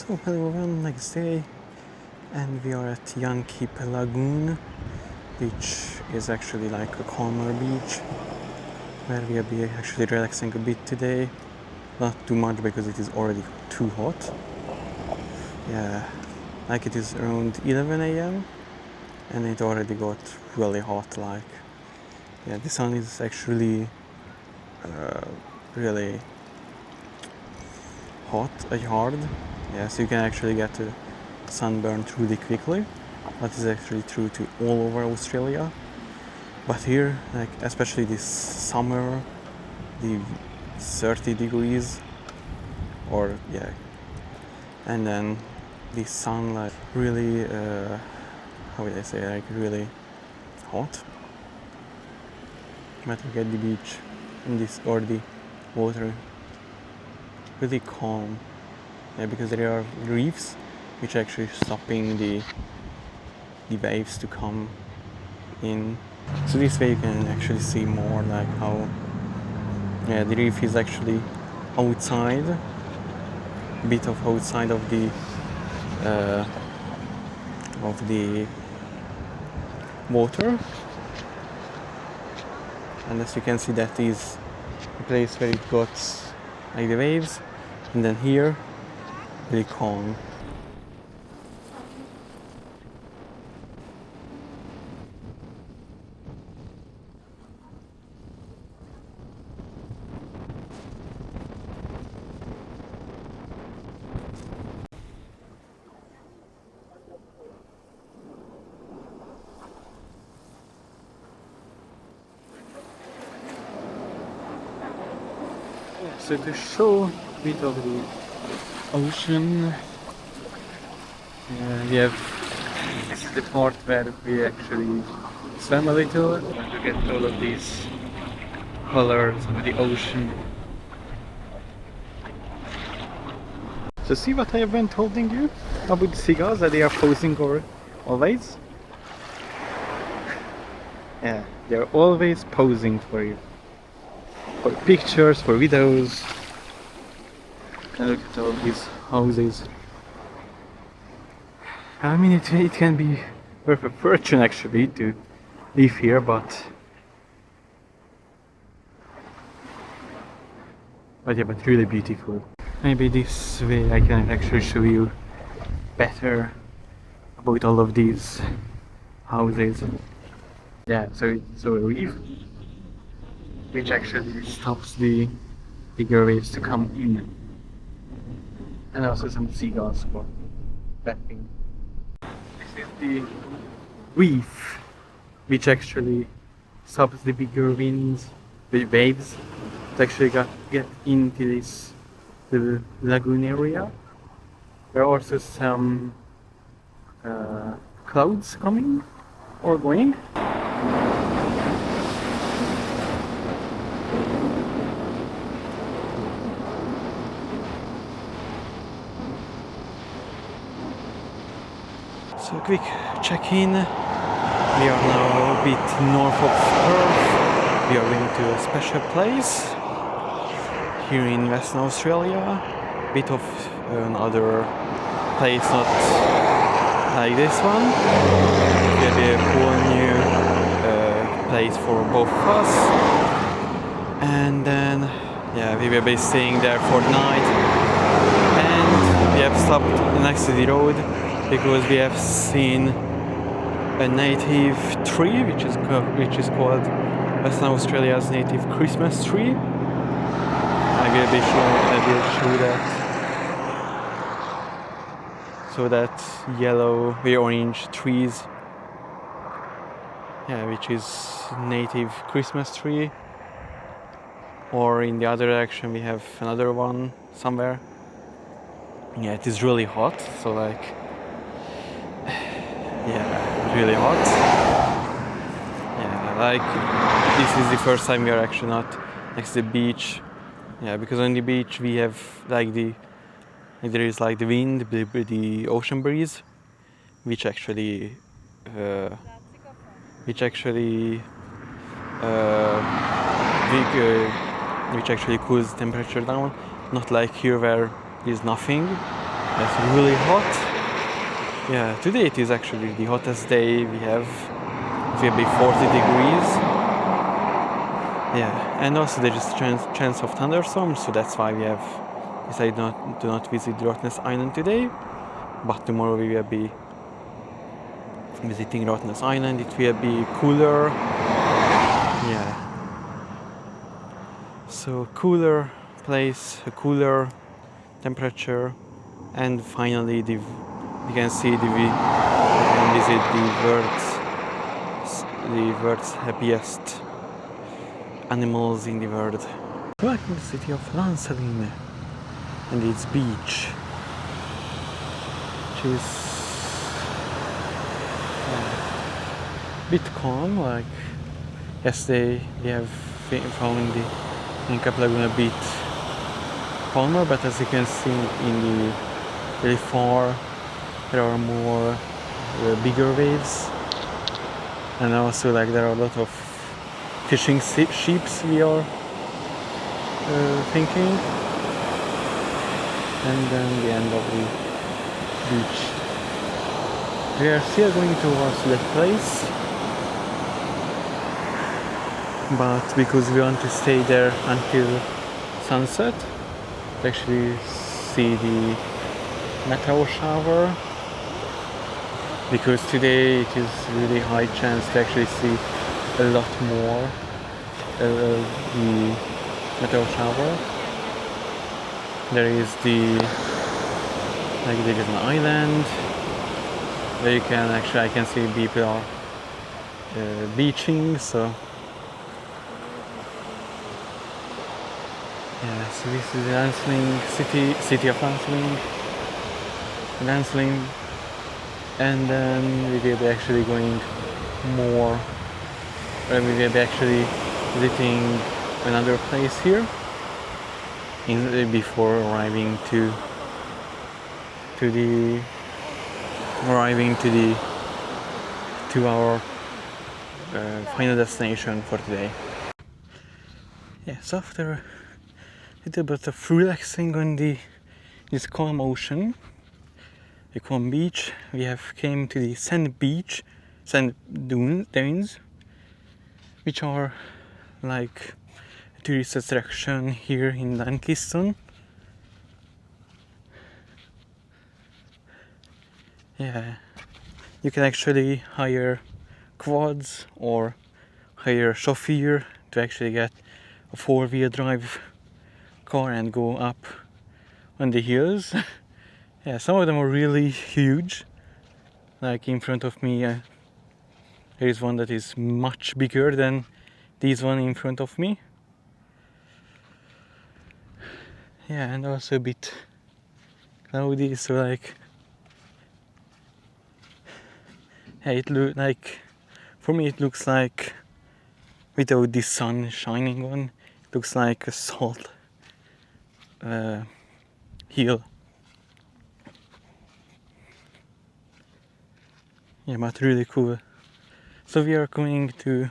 So hello everyone, next day, and we are at Yanchep Lagoon, which is actually like a calmer beach, where we'll be actually relaxing a bit today. Not too much because it is already too hot. Yeah, like it is around 11 a.m. and it already got really hot. Like, yeah, the sun is actually really hot, hard. Yeah, so you can actually get a sunburn really quickly. That is actually true to all over Australia. But here, like especially this summer, the 30 degrees, or yeah, and then the sun like really, how would I say, like really hot. But you get the beach in this, or the water really calm. Yeah, because there are reefs which are actually stopping the waves to come in. So this way you can actually see more like how, yeah, the reef is actually outside, a bit of outside of the water. And as you can see, that is the place where it got like the waves, and then here really calm. So to show a bit of the ocean, we have, this is the part where we actually swim a little and you get all of these colors of the ocean. So see what I have been holding you about the seagulls, that they are posing for always? Yeah, they're always posing for you. For pictures, for videos. And look at all these houses. I mean, it can be worth a fortune actually to live here, but yeah, but really beautiful. Maybe this way I can actually show you better about all of these houses. Yeah, so it's a reef which actually stops the bigger waves to come in, and also some seagulls for backing. This is the reef which actually stops the bigger winds, the waves, to actually get into the lagoon area. There are also some clouds coming or going. So quick check-in. We are now a bit north of Perth. We are going to a special place here in Western Australia. Bit of another place, not like this one. Maybe a cool new place for both of us. And then, yeah, we will be staying there for the night. And we have stopped next to the road because we have seen a native tree, which is called Western Australia's native Christmas tree. I will show that. So that yellow, very orange trees, yeah, which is native Christmas tree. Or in the other direction we have another one somewhere. Yeah, it is really hot, so like, yeah, really hot. Yeah, like this is the first time we are actually not next to the beach. Yeah, because on the beach we have like there is like the wind, the ocean breeze, which actually which actually cools the temperature down. Not like here where there's nothing. It's really hot. Yeah, today it is actually the hottest day we have. It will be 40 degrees. Yeah, and also there is chance of thunderstorms, so that's why we have decided to not visit Rottnest Island today. But tomorrow we will be visiting Rottnest Island. It will be cooler. Yeah. So cooler place, a cooler temperature, and finally we can see we can visit the world's happiest animals in the world. We're in the city of Lancelin and its beach, which is a bit calm. Like yesterday we have found the Yanchep Lagoon a bit calmer, but as you can see in the really far there are more bigger waves, and also like there are a lot of fishing ships we are thinking, and then the end of the beach. We are still going towards that place, but because we want to stay there until sunset to actually see the meteor shower, because today it is really high chance to actually see a lot more the meteor shower. There is there is an island where you can I can see people are beaching, so yeah, so this is Lancelin city of Lancelin, and then we will be actually going more, or we will be actually visiting another place here before arriving to our final destination for today. Yes, after a little bit of relaxing on this calm ocean, the calm beach, we have came to the sand dunes, which are like a tourist attraction here in Lancelin. Yeah, you can actually hire quads or hire a chauffeur to actually get a 4-wheel drive car and go up on the hills. Yeah, some of them are really huge. Like in front of me, there is one that is much bigger than this one in front of me. Yeah, and also a bit cloudy, so like, yeah, it look like, for me it looks like, without the sun shining on, it looks like a salt hill. Yeah, but really cool. So we are going to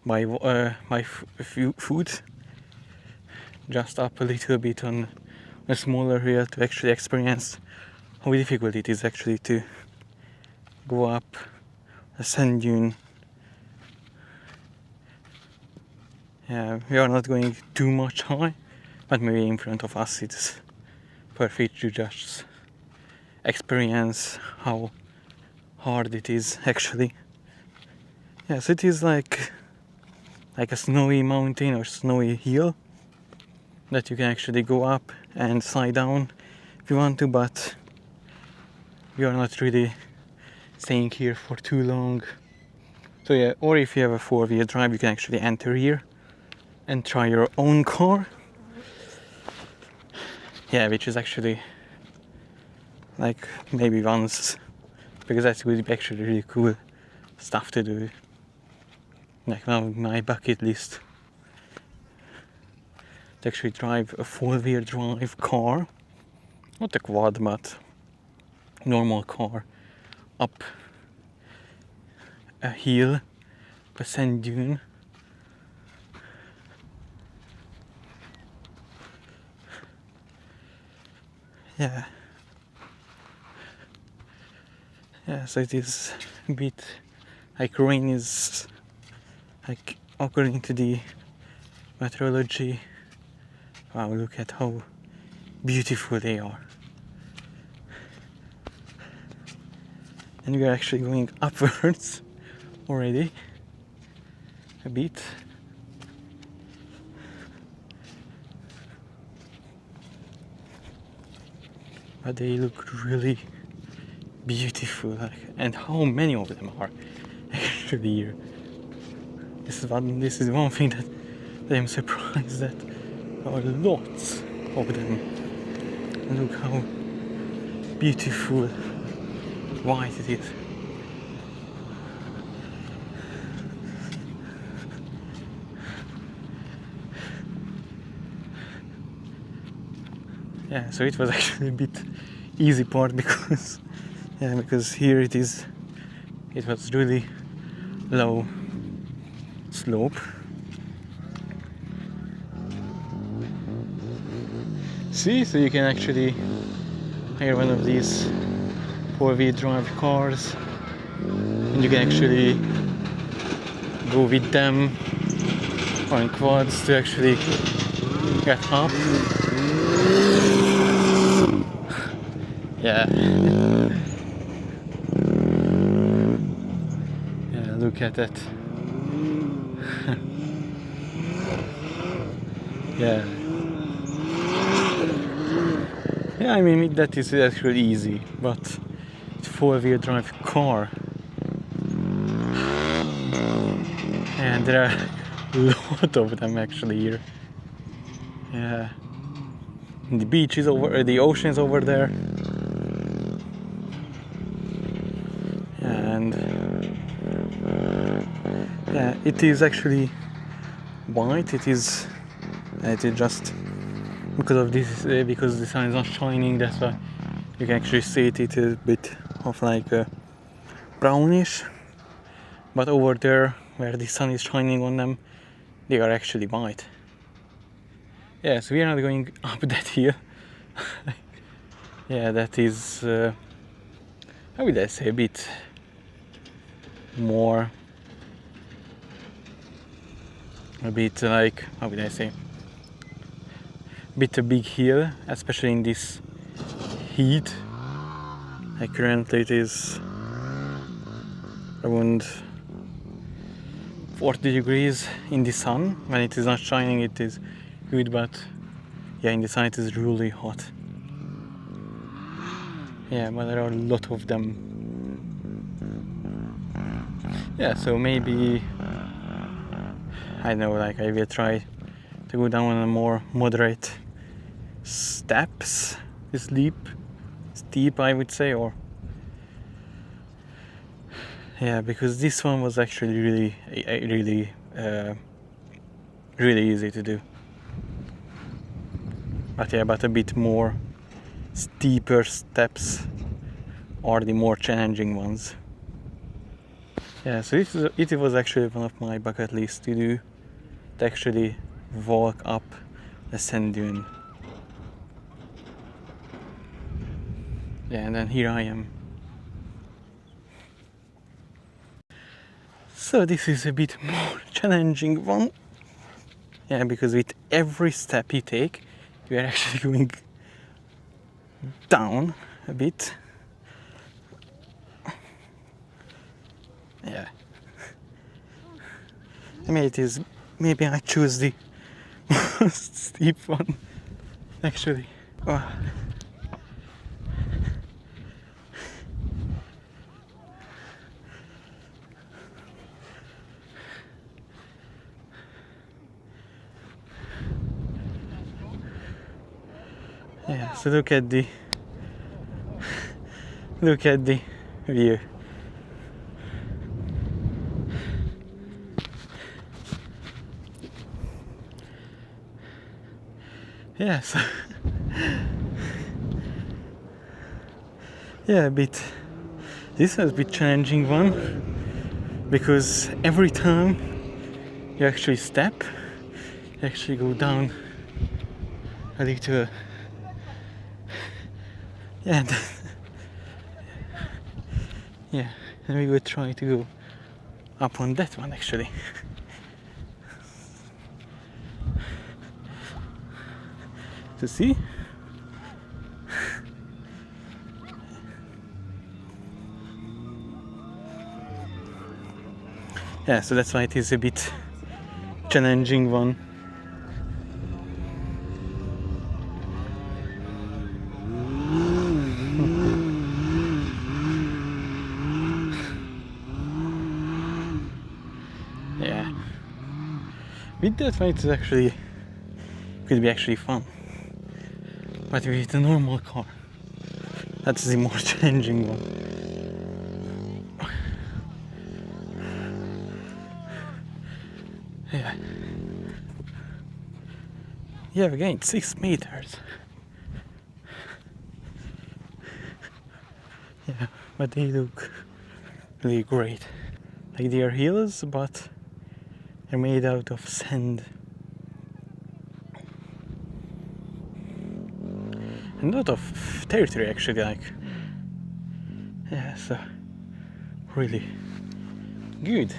buy food just up a little bit on a smaller hill to actually experience how difficult it is actually to go up a sand dune. Yeah, we are not going too much high, but maybe in front of us it's perfect to just experience how hard it is actually. Yes, it is like a snowy mountain or snowy hill that you can actually go up and slide down if you want to, but we are not really staying here for too long. So yeah, or if you have a 4-wheel drive, you can actually enter here and try your own car. Yeah, which is actually like maybe once, because that would be actually really cool stuff to do. Like one of my bucket list, to actually drive a 4-wheel drive car, not a quad, but normal car, up a hill, a sand dune. Yeah, Yeah, so it is a bit like rain is like according to the meteorology. Wow, look at how beautiful they are. And we are actually going upwards already a bit. But they look really beautiful, like, and how many of them are actually here. This is one thing that I'm surprised that there are lots of them. And look how beautiful white it is. Yeah, so it was actually a bit easy part because because here it was really low slope. See, so you can actually hire one of these 4-wheel drive cars and you can actually go with them on quads to actually get up. Yeah. Yeah, look at that. Yeah. Yeah, I mean that is actually easy, but it's 4-wheel drive car. And there are a lot of them actually here. Yeah. And the beach is over, the ocean is over there. And yeah, it is actually white. It is just because of this, because the sun is not shining. That's why you can actually see it. It is a bit of like brownish. But over there, where the sun is shining on them, they are actually white. Yeah, so we are not going up that hill. Yeah, that is, how would I say, a bit more, a bit like, how would I say, a bit a big hill, especially in this heat. Like currently it is around 40 degrees in the sun. When it is not shining it is good, but yeah, in the sun it is really hot. Yeah, but there are a lot of them. Yeah, so maybe, I know, like I will try to go down on a more moderate steps, steep I would say, or yeah, because this one was actually really easy to do. But yeah, but a bit more steeper steps are the more challenging ones. Yeah, so it was actually one of my bucket lists to do, to actually walk up the sand dune. Yeah, and then here I am. So this is a bit more challenging one. Yeah, because with every step you take, you are actually going down a bit. Yeah. I mean, maybe I choose the most steep one, actually. Oh. Yeah, so look at the view. Yeah, so yeah, a bit. This was a bit challenging one because every time you actually step, you actually go down a little. Yeah, Yeah, and we would try to go up on that one actually. To see? Yeah, so that's why it is a bit challenging one. Yeah. With that one, it's actually could be actually fun. But with a normal car, that's the more challenging one. Yeah. Yeah, again, 6 meters. Yeah, but they look really great. Like they are hills, but they're made out of sand. And a lot of territory actually, like. Yeah, so really good.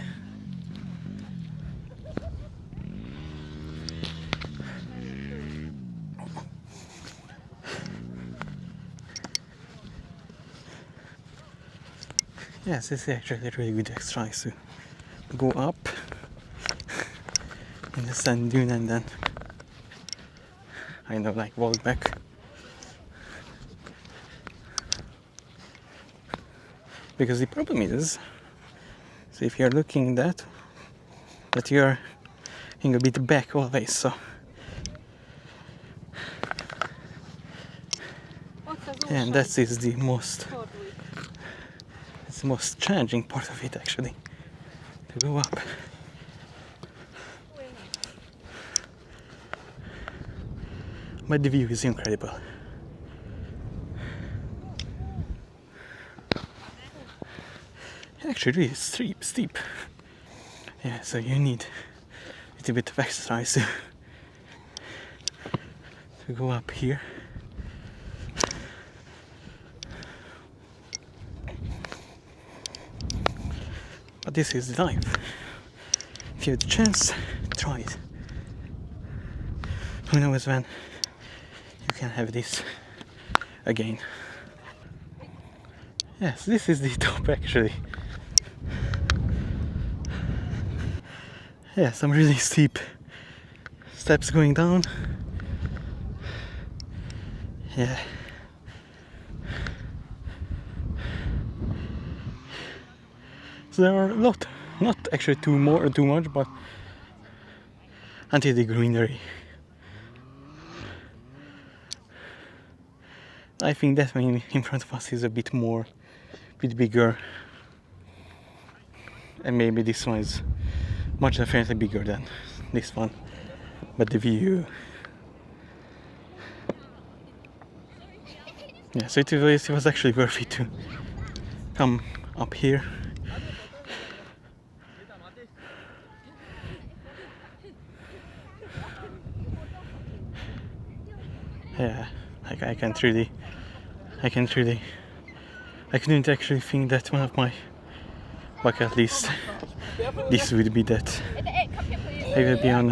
Yes, this is actually a really good exercise to go up in the sand dune and then like walk back. Because the problem is, so if you're looking that you're in a bit back always, so and that is the most challenging part of it actually, to go up. But the view is incredible. Actually really steep. Yeah, so you need a little bit of exercise to go up here. But this is life. If you have the chance, try it. Who knows when you can have this again. Yes, this is the top actually. Yeah, some really steep steps going down. Yeah. So there are a lot, not actually too much, but until the greenery. I think that one in front of us is a bit bigger, and maybe this one is much definitely bigger than this one. But the view, yeah. So it was actually worth it to come up here. Yeah, like I couldn't actually think that one of my bucket list this would be that I will be on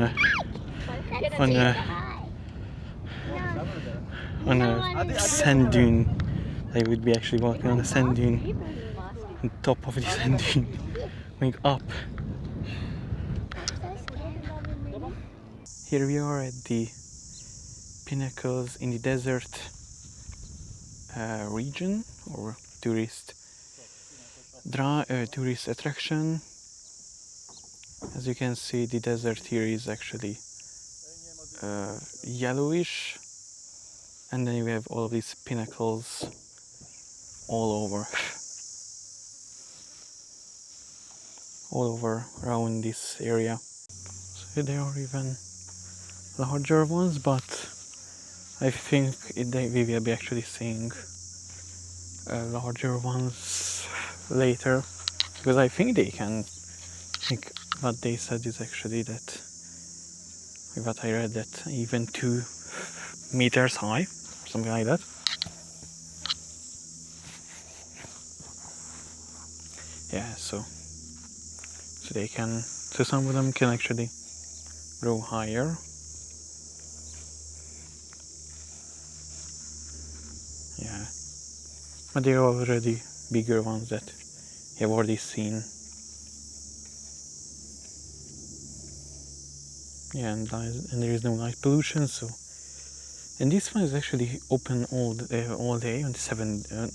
a sand dune. I would be actually walking on a sand dune, on top of the sand dune, going up. Here we are at the pinnacles in the desert region, or tourist attraction. As you can see, the desert here is actually yellowish, and then we have all of these pinnacles all over around this area. So there are even larger ones, but I think we will be actually seeing larger ones later, because I think they can, like what they said is actually that, what I read, that even 2 meters high, something like that. yeah, so they can, so some of them can actually grow higher. Yeah, but there are already bigger ones that you have already seen. Yeah, and there is no light pollution, so. And this one is actually open all day on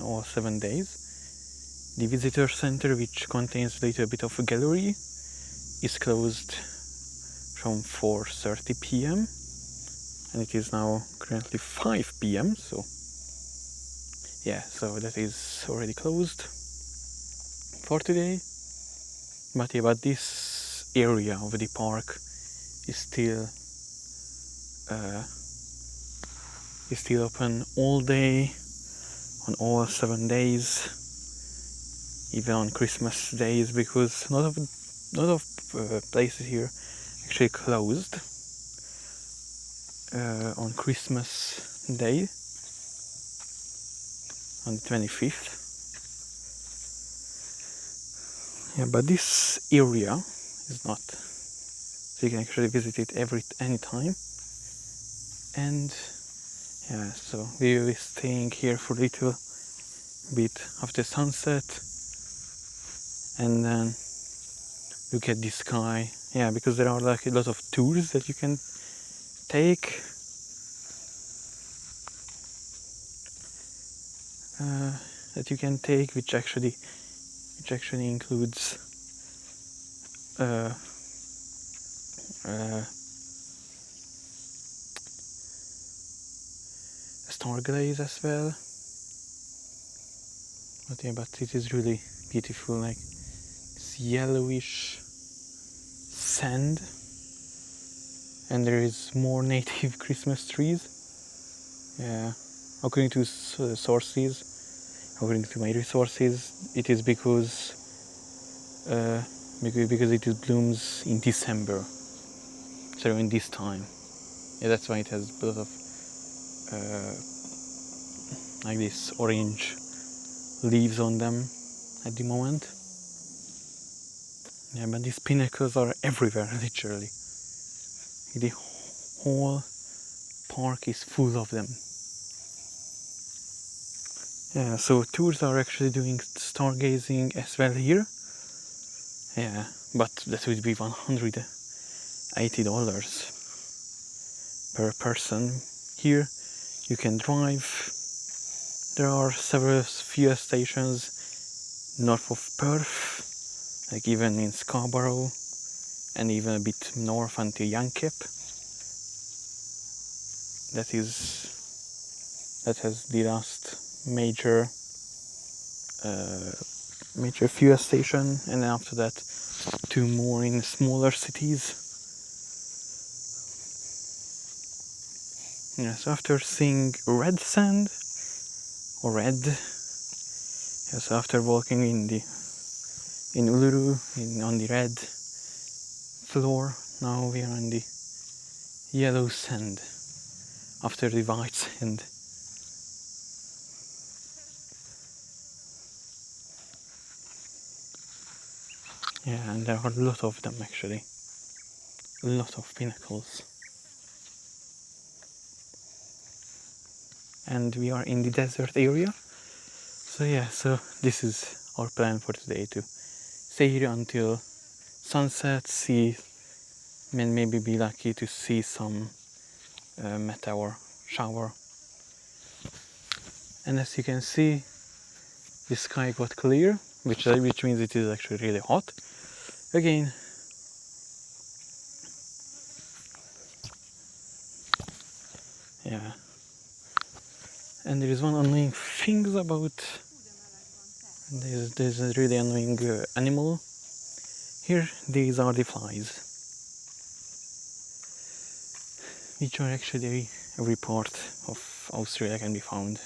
all 7 days. The visitor center, which contains a little bit of a gallery, is closed from 4:30 p.m. and it is now currently 5 p.m. So yeah, so that is already closed for today. But yeah, but this area of the park is still open all day on all 7 days, even on Christmas days, because a lot of places here actually closed on Christmas Day on the 25th. Yeah, but this area is not, so you can actually visit it any time. And yeah, so we will be staying here for a little bit after sunset and then look at the sky. Yeah, because there are like a lot of tours that you can take. Which actually includes stargaze as well. But yeah, but it is really beautiful, like this yellowish sand, and there is more native Christmas trees. Yeah, according to sources, according to my resources, it is because it blooms in December, so in this time. Yeah, that's why it has a lot of like this orange leaves on them at the moment. Yeah, but these pinnacles are everywhere, literally. The whole park is full of them. Yeah, so tours are actually doing stargazing as well here. Yeah, but that would be $180 per person. Here you can drive. There are several fuel stations north of Perth, like even in Scarborough, and even a bit north until Yanchep. That has the last major fuel station, and then after that 2 more in smaller cities. Yeah, so after seeing red sand, or red, yeah, so after walking in Uluru on the red floor, now we are on the yellow sand after the white sand. Yeah, and there are a lot of them actually. A lot of pinnacles. And we are in the desert area. So yeah, so this is our plan for today, to stay here until sunset, and maybe be lucky to see some meteor shower. And as you can see, the sky got clear, which means it is actually really hot. Again, yeah. And there is one annoying thing about there's a really annoying animal here. These are the flies, which are actually every part of Australia can be found.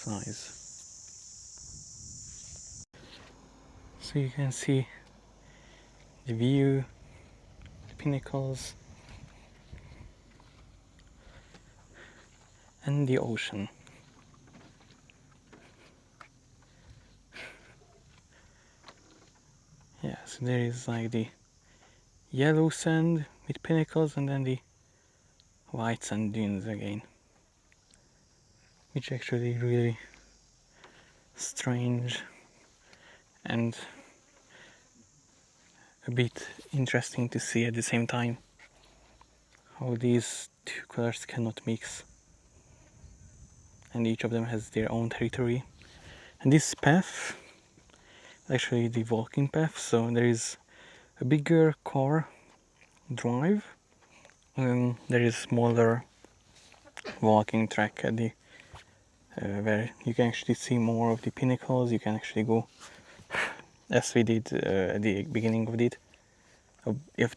Flies. So you can see the view, the pinnacles, and the ocean. So there is like the yellow sand with pinnacles and then the white sand dunes again, which actually really strange and a bit interesting to see at the same time how these two colors cannot mix, and each of them has their own territory. And this path, actually the walking path, so there is a bigger car drive and there is smaller walking track at the where you can actually see more of the pinnacles. You can actually go as we did at the beginning of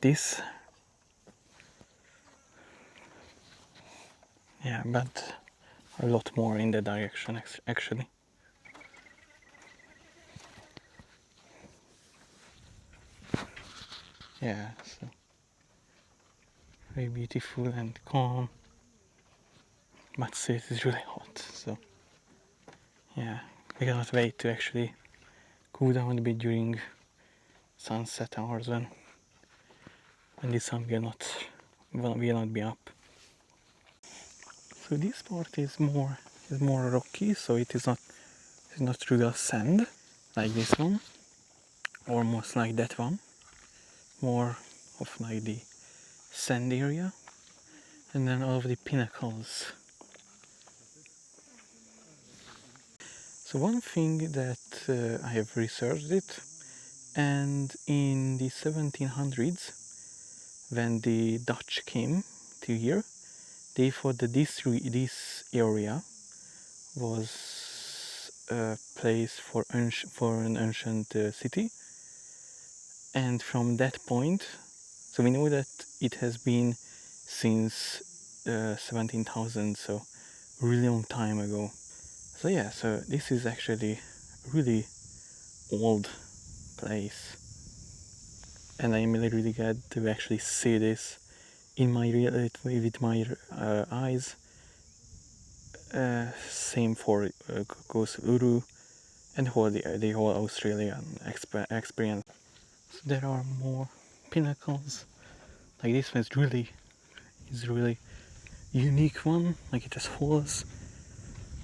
this. Yeah, but a lot more in that direction actually. Yeah, so very beautiful and calm, but still it is really hot, so yeah, we cannot wait to actually cool down a bit during sunset hours when the sun will not be up. So this part is more rocky, so it's not real sand like this one, almost like that one, more of like the sand area, and then all of the pinnacles. So one thing that I have researched it, and in the 1700s, when the Dutch came to here, they thought that this area was a place for an ancient city, and from that point, so we know that it has been since 17,000, so a really long time ago. So yeah, so this is actually a really old place, and I'm really glad to actually see this in my with my eyes. Same for goes Uru and the whole Australian experience. So there are more pinnacles. Like this one is really unique one. Like it has holes.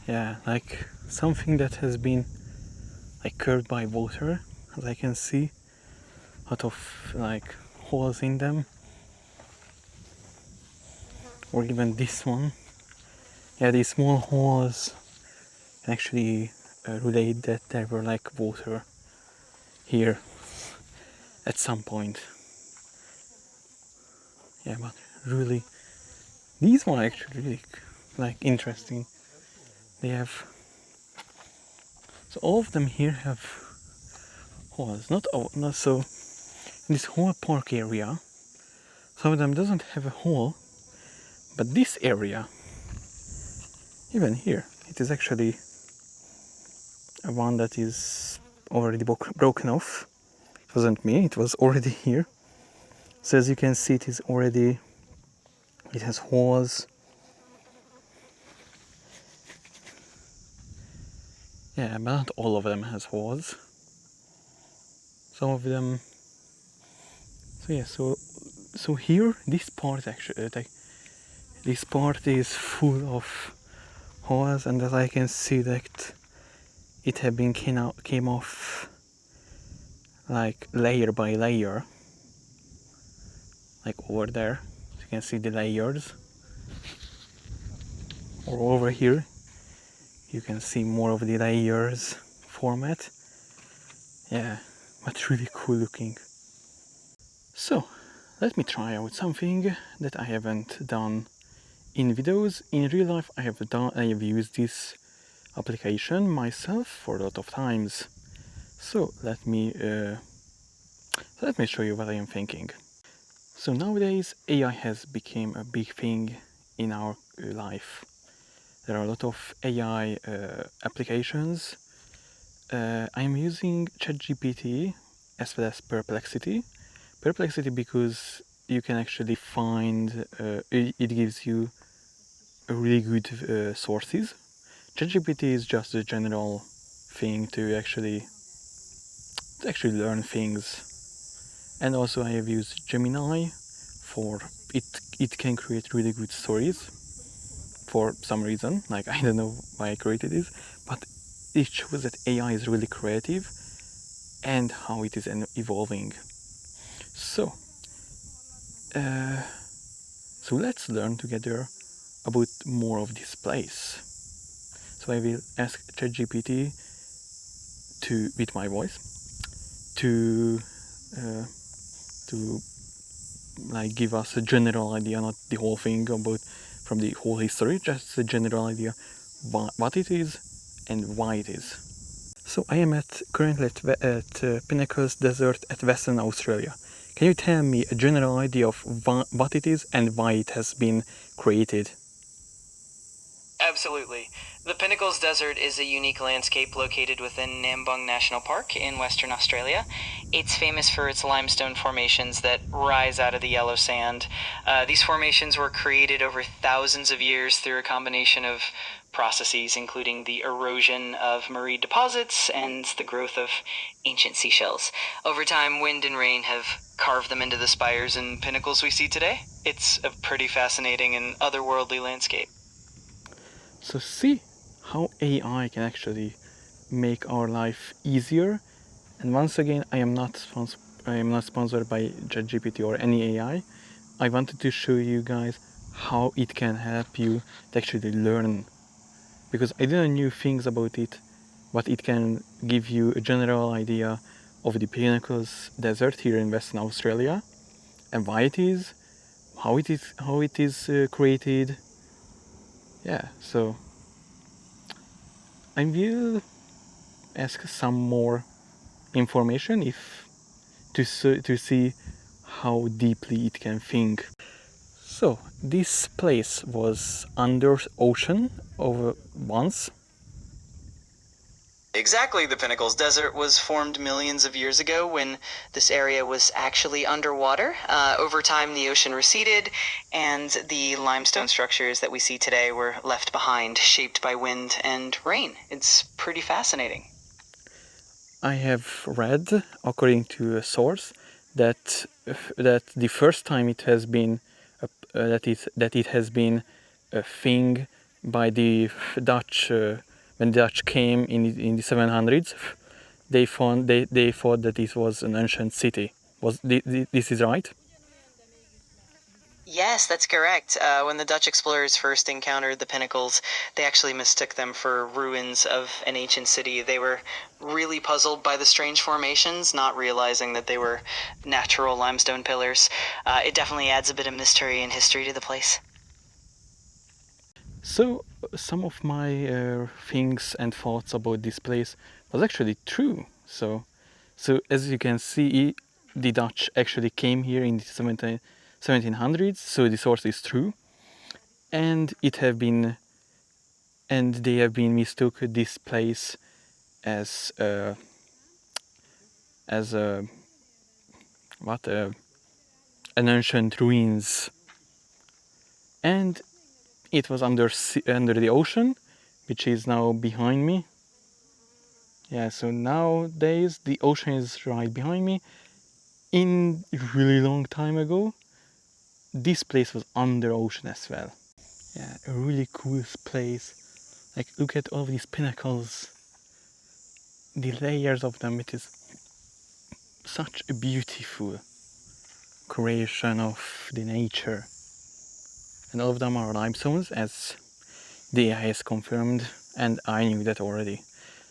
Yeah, like something that has been like curved by water, as I can see. A lot of like holes in them. Or even this one. Yeah, these small holes actually relate that there were like water here at some point. Yeah, but really, these one actually really like interesting. They have, so all of them here have holes. Not so. In this whole park area, some of them doesn't have a hole, but this area, even here, it is actually a one that is already broken off. It wasn't me, it was already here. So as you can see, it has holes. Yeah, but not all of them has holes. Some of them. So yeah, so here, this part actually, this part is full of holes, and as I can see that it had been came off like layer by layer, like over there. You can see the layers, or over here you can see more of the layers format. Yeah, but really cool looking. So let me try out something that I haven't done in videos. In real life I have used this application myself for a lot of times. So let me show you what I am thinking. So nowadays AI has become a big thing in our life. There are a lot of AI applications. I'm using ChatGPT as well as Perplexity. Perplexity because you can actually find, it gives you a really good sources. ChatGPT is just a general thing to actually learn things. And also I have used Gemini for it. It can create really good stories for some reason. Like, I don't know why I created this, but it shows that AI is really creative and how it is evolving. So, so let's learn together about more of this place. So I will ask ChatGPT to, with my voice, to like give us a general idea, not the whole thing about from the whole history, just a general idea what it is and why it is. So I am currently at Pinnacles Desert at Western Australia. Can you tell me a general idea of what it is and why it has been created? Absolutely. The Pinnacles Desert is a unique landscape located within Nambung National Park in Western Australia. It's famous for its limestone formations that rise out of the yellow sand. These formations were created over thousands of years through a combination of processes, including the erosion of marine deposits and the growth of ancient seashells. Over time, wind and rain have carved them into the spires and pinnacles we see today. It's a pretty fascinating and otherworldly landscape. So see how AI can actually make our life easier. And once again, I am not sponsored by ChatGPT or any AI. I wanted to show you guys how it can help you to actually learn, because I didn't know things about it, but it can give you a general idea of the Pinnacles Desert here in Western Australia and why it is, how it is created. Yeah, so I will ask some more information to see how deeply it can think. So this place was under ocean over once. Exactly, the Pinnacles Desert was formed millions of years ago when this area was actually underwater. Over time, the ocean receded, and the limestone structures that we see today were left behind, shaped by wind and rain. It's pretty fascinating. I have read, according to a source, that the first time it has been that it has been a thing by the Dutch when the Dutch came in the 700s. They thought that this was an ancient city. This is right? Yes, that's correct. When the Dutch explorers first encountered the pinnacles, they actually mistook them for ruins of an ancient city. They were really puzzled by the strange formations, not realizing that they were natural limestone pillars. It definitely adds a bit of mystery and history to the place. So some of my things and thoughts about this place was actually true. So as you can see, the Dutch actually came here in the 1700s. So the source is true, and they have been mistook this place as a what an ancient ruins, and it was under the ocean, which is now behind me. Yeah, so nowadays the ocean is right behind me. In really long time ago, this place was under ocean as well. Yeah, a really cool place. Like, look at all these pinnacles, the layers of them. It is such a beautiful creation of the nature. And all of them are limestones, as the AI has confirmed, and I knew that already.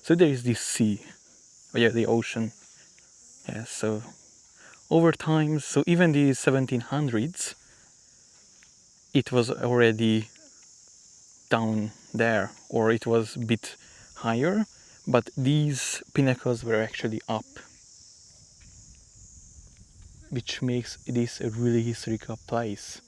So there is this sea, oh yeah, the ocean. Yeah, so over time, so even the 1700s, it was already down there, or it was a bit higher, but these pinnacles were actually up, which makes this a really historical place.